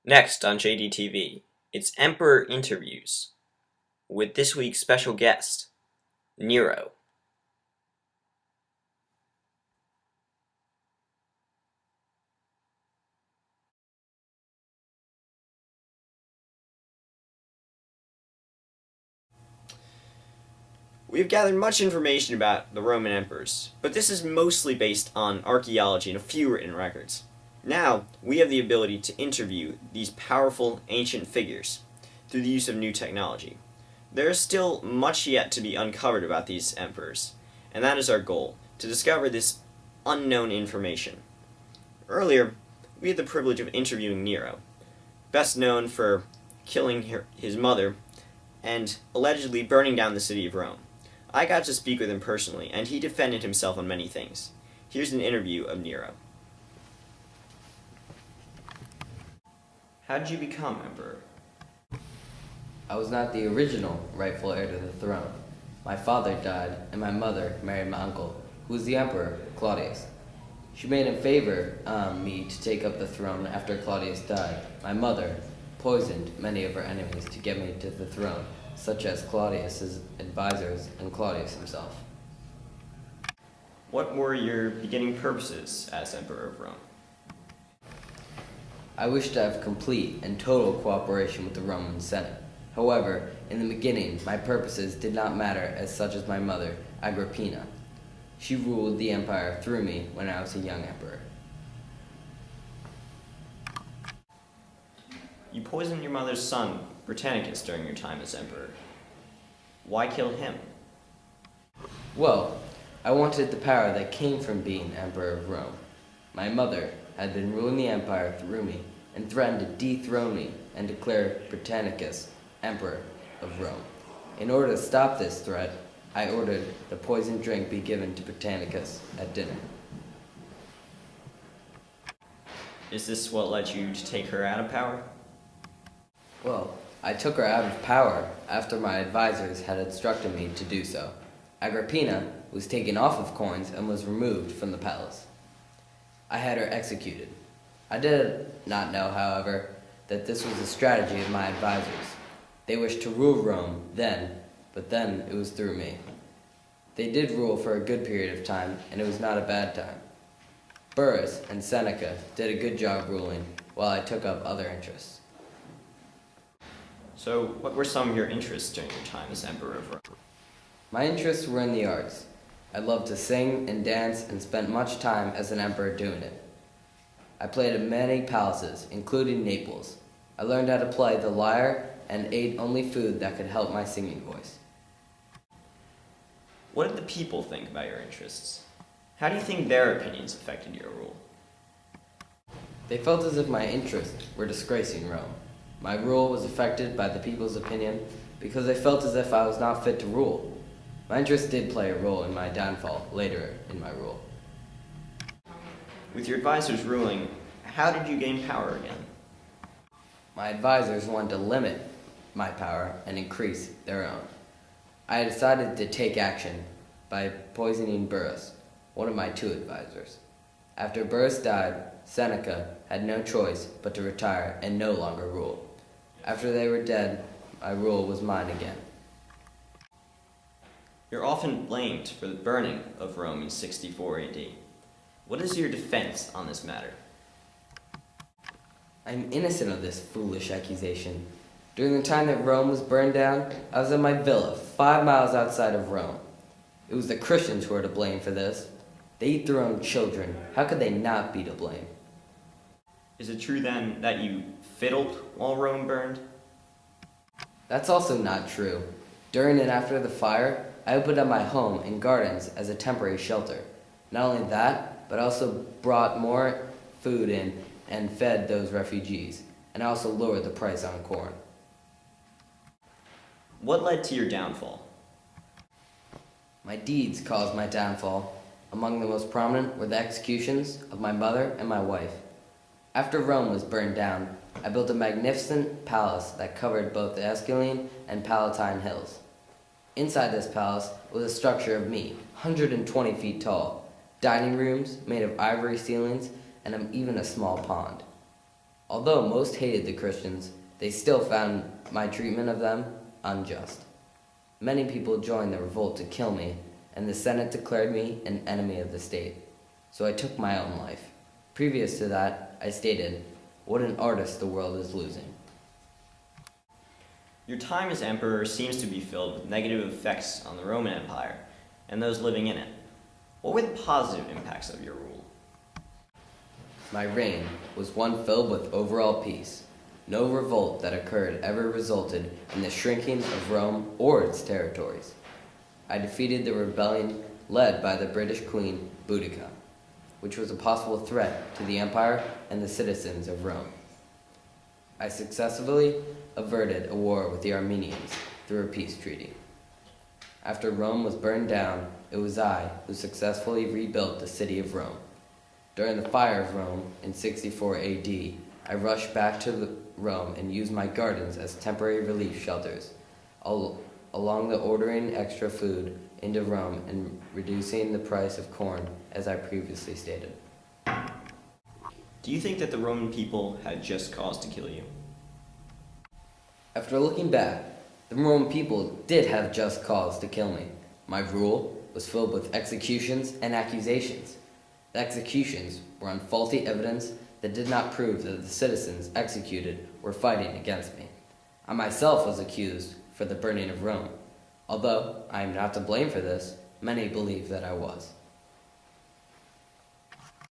Next on JDTV, it's Emperor Interviews with this week's special guest, Nero. We've gathered much information about the Roman emperors, but this is mostly based on archaeology and a few written records. Now, we have the ability to interview these powerful ancient figures through the use of new technology. There is still much yet to be uncovered about these emperors, and that is our goal, to discover this unknown information. Earlier, we had the privilege of interviewing Nero, best known for killing his mother and allegedly burning down the city of Rome. I got to speak with him personally, and he defended himself on many things. Here's an interview of Nero. How did you become emperor? I was not the original rightful heir to the throne. My father died, and my mother married my uncle, who was the emperor, Claudius. She made him favor me to take up the throne after Claudius died. My mother poisoned many of her enemies to get me to the throne, such as Claudius's advisors and Claudius himself. What were your beginning purposes as emperor of Rome? I wished to have complete and total cooperation with the Roman Senate. However, in the beginning, my purposes did not matter as such as my mother, Agrippina. She ruled the empire through me when I was a young emperor. You poisoned your mother's son, Britannicus, during your time as emperor. Why kill him? Well, I wanted the power that came from being emperor of Rome. My mother had been ruling the empire through me and threatened to dethrone me and declare Britannicus emperor of Rome. In order to stop this threat, I ordered the poisoned drink be given to Britannicus at dinner. Is this what led you to take her out of power? Well, I took her out of power after my advisors had instructed me to do so. Agrippina was taken off of coins and was removed from the palace. I had her executed. I did not know, however, that this was a strategy of my advisors. They wished to rule Rome then, but then it was through me. They did rule for a good period of time, and it was not a bad time. Burrus and Seneca did a good job ruling, while I took up other interests. So, what were some of your interests during your time as emperor of Rome? My interests were in the arts. I loved to sing and dance and spent much time as an emperor doing it. I played in many palaces, including Naples. I learned how to play the lyre and ate only food that could help my singing voice. What did the people think about your interests? How do you think their opinions affected your rule? They felt as if my interests were disgracing Rome. My rule was affected by the people's opinion because they felt as if I was not fit to rule. My interests did play a role in my downfall later in my rule. With your advisors ruling, how did you gain power again? My advisors wanted to limit my power and increase their own. I decided to take action by poisoning Burrus, one of my two advisors. After Burrus died, Seneca had no choice but to retire and no longer rule. After they were dead, my rule was mine again. You're often blamed for the burning of Rome in 64 AD. What is your defense on this matter? I'm innocent of this foolish accusation. During the time that Rome was burned down, I was in my villa 5 miles outside of Rome. It was the Christians who were to blame for this. They eat their own children. How could they not be to blame? Is it true then that you fiddled while Rome burned? That's also not true. During and after the fire, I opened up my home and gardens as a temporary shelter. Not only that, but I also brought more food in and fed those refugees. And I also lowered the price on corn. What led to your downfall? My deeds caused my downfall. Among the most prominent were the executions of my mother and my wife. After Rome was burned down, I built a magnificent palace that covered both the Esquiline and Palatine hills. Inside this palace was a structure of me, 120 feet tall, dining rooms made of ivory ceilings, and even a small pond. Although most hated the Christians, they still found my treatment of them unjust. Many people joined the revolt to kill me, and the Senate declared me an enemy of the state. So I took my own life. Previous to that, I stated, "What an artist the world is losing." Your time as emperor seems to be filled with negative effects on the Roman Empire and those living in it. What were the positive impacts of your rule? My reign was one filled with overall peace. No revolt that occurred ever resulted in the shrinking of Rome or its territories. I defeated the rebellion led by the British Queen Boudica, which was a possible threat to the empire and the citizens of Rome. I successfully averted a war with the Armenians through a peace treaty. After Rome was burned down, it was I who successfully rebuilt the city of Rome. During the fire of Rome in 64 AD, I rushed back to Rome and used my gardens as temporary relief shelters, along with ordering extra food into Rome and reducing the price of corn, as I previously stated. Do you think that the Roman people had just cause to kill you? After looking back, the Roman people did have just cause to kill me. My rule was filled with executions and accusations. The executions were on faulty evidence that did not prove that the citizens executed were fighting against me. I myself was accused for the burning of Rome. Although I am not to blame for this, many believe that I was.